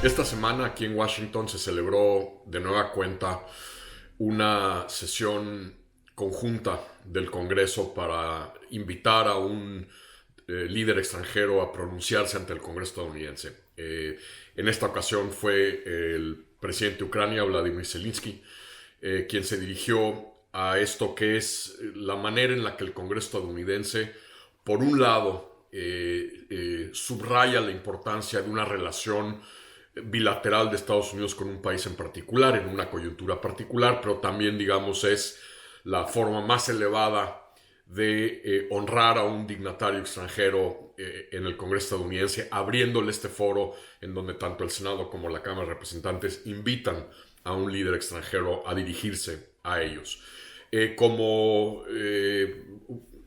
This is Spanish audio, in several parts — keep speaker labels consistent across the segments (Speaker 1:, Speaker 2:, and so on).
Speaker 1: Esta semana aquí en Washington se celebró de nueva cuenta una sesión conjunta del Congreso para invitar a un líder extranjero a pronunciarse ante el Congreso estadounidense. En esta ocasión fue el presidente de Ucrania, Vladimir Zelensky, quien se dirigió a esto que es la manera en la que el Congreso estadounidense, por un lado, subraya la importancia de una relación bilateral de Estados Unidos con un país en particular, en una coyuntura particular, pero también, digamos, es la forma más elevada de honrar a un dignatario extranjero en el Congreso estadounidense, abriéndole este foro en donde tanto el Senado como la Cámara de Representantes invitan a un líder extranjero a dirigirse a ellos. Como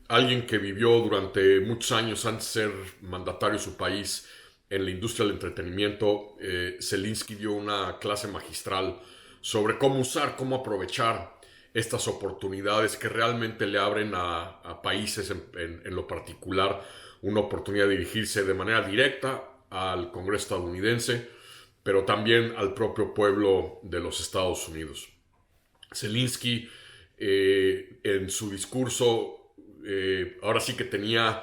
Speaker 1: alguien que vivió durante muchos años antes de ser mandatario de su país en la industria del entretenimiento, Zelensky dio una clase magistral sobre cómo usar, cómo aprovechar estas oportunidades que realmente le abren a países en lo particular una oportunidad de dirigirse de manera directa al Congreso estadounidense, pero también al propio pueblo de los Estados Unidos. Zelensky, en su discurso, ahora sí que tenía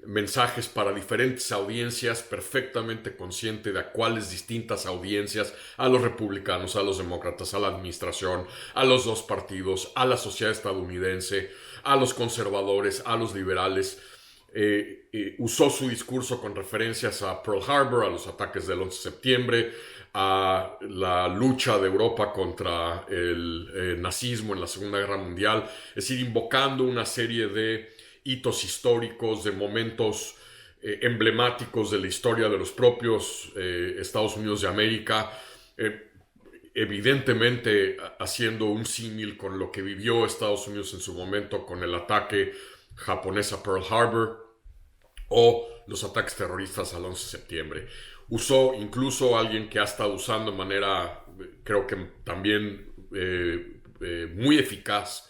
Speaker 1: mensajes para diferentes audiencias, perfectamente consciente de a cuáles distintas audiencias, a los republicanos, a los demócratas, a la administración, a los dos partidos, a la sociedad estadounidense, a los conservadores, a los liberales. Usó su discurso con referencias a Pearl Harbor, a los ataques del 11 de septiembre, a la lucha de Europa contra el nazismo en la Segunda Guerra Mundial, es decir, invocando una serie de hitos históricos, de momentos emblemáticos de la historia de los propios Estados Unidos de América, evidentemente haciendo un símil con lo que vivió Estados Unidos en su momento con el ataque japonés a Pearl Harbor o los ataques terroristas al 11 de septiembre. Usó incluso alguien que ha estado usando de manera, creo que también muy eficaz,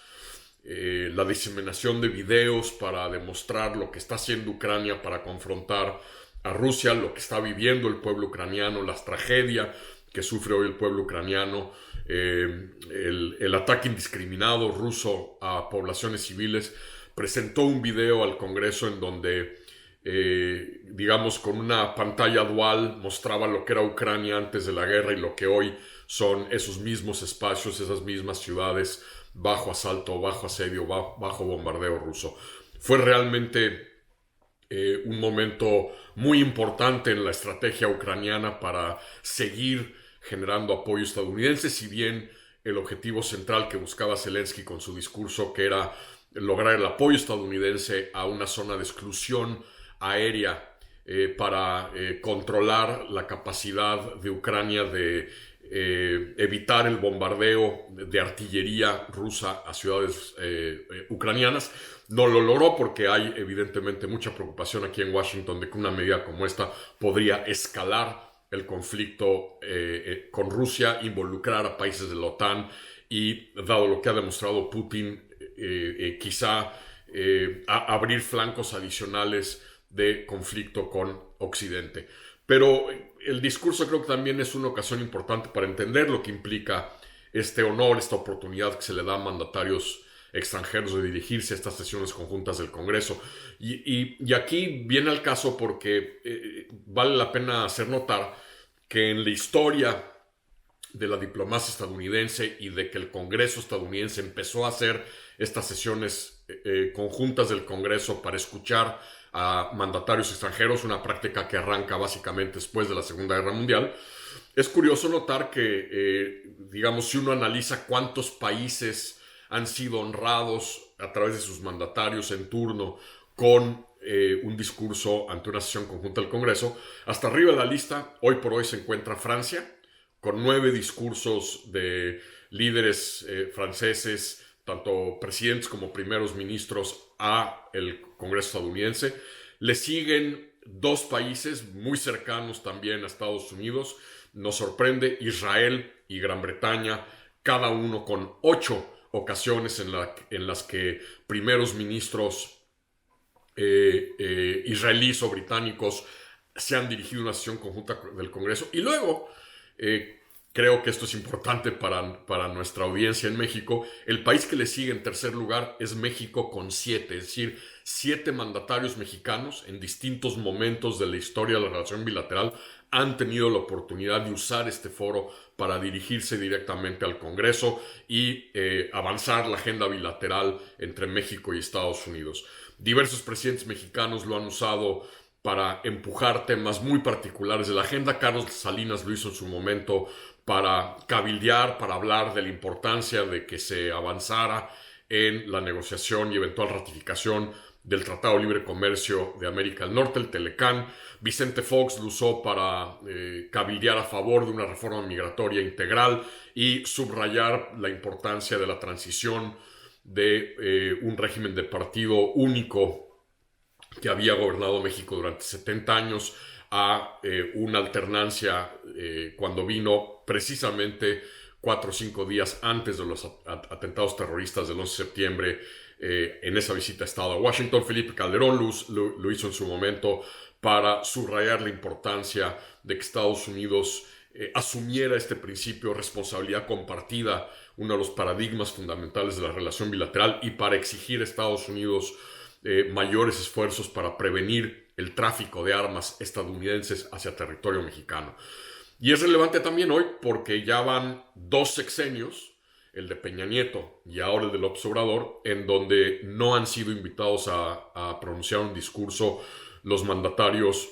Speaker 1: la diseminación de videos para demostrar lo que está haciendo Ucrania para confrontar a Rusia, lo que está viviendo el pueblo ucraniano, la tragedia que sufre hoy el pueblo ucraniano, el ataque indiscriminado ruso a poblaciones civiles. Presentó un video al Congreso en donde, digamos, con una pantalla dual mostraba lo que era Ucrania antes de la guerra y lo que hoy son esos mismos espacios, esas mismas ciudades bajo asalto, bajo asedio, bajo bombardeo ruso. Fue realmente un momento muy importante en la estrategia ucraniana para seguir generando apoyo estadounidense, si bien el objetivo central que buscaba Zelensky con su discurso, que era lograr el apoyo estadounidense a una zona de exclusión aérea para controlar la capacidad de Ucrania de evitar el bombardeo de artillería rusa a ciudades ucranianas. No lo logró porque hay evidentemente mucha preocupación aquí en Washington de que una medida como esta podría escalar el conflicto con Rusia, involucrar a países de la OTAN y, dado lo que ha demostrado Putin, quizá abrir flancos adicionales de conflicto con Occidente. Pero el discurso creo que también es una ocasión importante para entender lo que implica este honor, esta oportunidad que se le da a mandatarios extranjeros de dirigirse a estas sesiones conjuntas del Congreso. Y aquí viene al caso porque vale la pena hacer notar que en la historia de la diplomacia estadounidense y de que el Congreso estadounidense empezó a hacer estas sesiones conjuntas del Congreso para escuchar a mandatarios extranjeros, una práctica que arranca básicamente después de la Segunda Guerra Mundial. Es curioso notar que, digamos, si uno analiza cuántos países han sido honrados a través de sus mandatarios en turno con un discurso ante una sesión conjunta del Congreso, hasta arriba de la lista, hoy por hoy se encuentra Francia, con 9 discursos de líderes franceses, tanto presidentes como primeros ministros, a el Congreso estadounidense. Le siguen 2 países muy cercanos también a Estados Unidos. Nos sorprende Israel y Gran Bretaña, cada uno con 8 ocasiones en las que primeros ministros israelíes o británicos se han dirigido una sesión conjunta del Congreso. Y luego, creo que esto es importante para nuestra audiencia en México, el país que le sigue en tercer lugar es México con 7, es decir, 7 mandatarios mexicanos en distintos momentos de la historia de la relación bilateral han tenido la oportunidad de usar este foro para dirigirse directamente al Congreso y avanzar la agenda bilateral entre México y Estados Unidos. Diversos presidentes mexicanos lo han usado para empujar temas muy particulares de la agenda. Carlos Salinas lo hizo en su momento para cabildear, para hablar de la importancia de que se avanzara en la negociación y eventual ratificación del Tratado de Libre Comercio de América del Norte, el TELECAN. Vicente Fox lo usó para cabildear a favor de una reforma migratoria integral y subrayar la importancia de la transición de un régimen de partido único que había gobernado México durante 70 años a una alternancia cuando vino precisamente 4 o 5 días antes de los atentados terroristas del 11 de septiembre. En esa visita a Estado a Washington, Felipe Calderón lo hizo en su momento para subrayar la importancia de que Estados Unidos asumiera este principio de responsabilidad compartida, uno de los paradigmas fundamentales de la relación bilateral, y para exigir a Estados Unidos mayores esfuerzos para prevenir el tráfico de armas estadounidenses hacia territorio mexicano. Y es relevante también hoy porque ya van 2 sexenios, el de Peña Nieto y ahora el de López Obrador, en donde no han sido invitados a pronunciar un discurso los mandatarios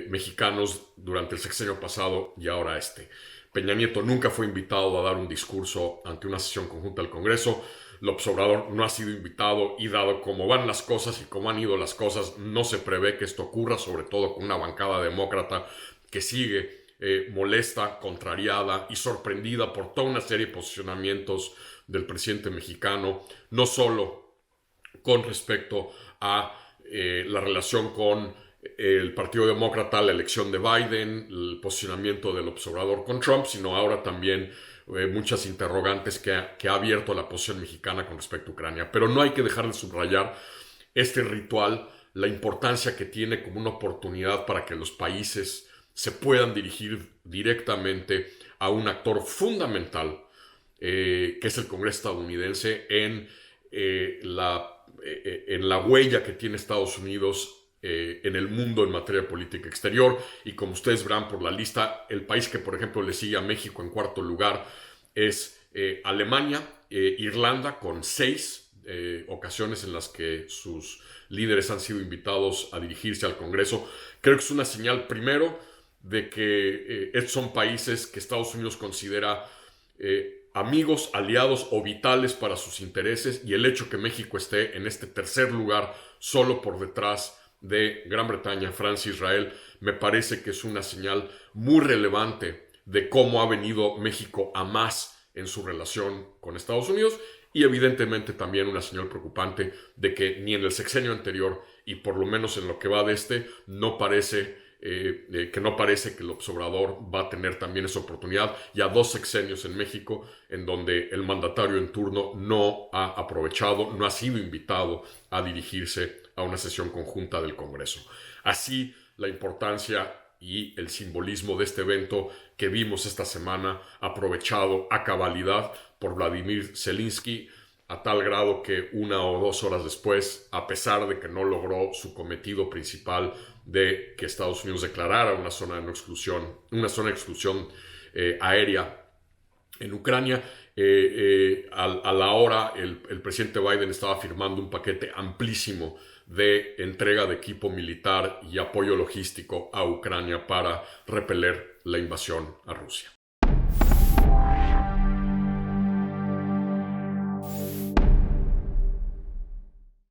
Speaker 1: mexicanos durante el sexenio pasado y ahora este. Peña Nieto nunca fue invitado a dar un discurso ante una sesión conjunta del Congreso. López Obrador no ha sido invitado, y dado cómo van las cosas y cómo han ido las cosas, no se prevé que esto ocurra, sobre todo con una bancada demócrata que sigue molesta, contrariada y sorprendida por toda una serie de posicionamientos del presidente mexicano, no solo con respecto a la relación con el Partido Demócrata, la elección de Biden, el posicionamiento del observador con Trump, sino ahora también muchas interrogantes que ha abierto la posición mexicana con respecto a Ucrania. Pero no hay que dejar de subrayar este ritual, la importancia que tiene como una oportunidad para que los países se puedan dirigir directamente a un actor fundamental, que es el Congreso estadounidense, en la huella que tiene Estados Unidos en el mundo en materia de política exterior. Y como ustedes verán por la lista, el país que por ejemplo le sigue a México en cuarto lugar es Alemania, Irlanda, con 6 ocasiones en las que sus líderes han sido invitados a dirigirse al Congreso. Creo que es una señal, primero, de que estos son países que Estados Unidos considera amigos, aliados o vitales para sus intereses, y el hecho que México esté en este tercer lugar solo por detrás de Gran Bretaña, Francia e Israel, me parece que es una señal muy relevante de cómo ha venido México a más en su relación con Estados Unidos, y evidentemente también una señal preocupante de que ni en el sexenio anterior y por lo menos en lo que va de este no parece que el observador va a tener también esa oportunidad. Ya 2 sexenios en México en donde el mandatario en turno no ha aprovechado, no ha sido invitado a dirigirse a una sesión conjunta del Congreso. Así, la importancia y el simbolismo de este evento que vimos esta semana, aprovechado a cabalidad por Vladimir Zelensky, a tal grado que 1 o 2 horas después, a pesar de que no logró su cometido principal de que Estados Unidos declarara una zona de exclusión aérea en Ucrania, a la hora el presidente Biden estaba firmando un paquete amplísimo de entrega de equipo militar y apoyo logístico a Ucrania para repeler la invasión a Rusia.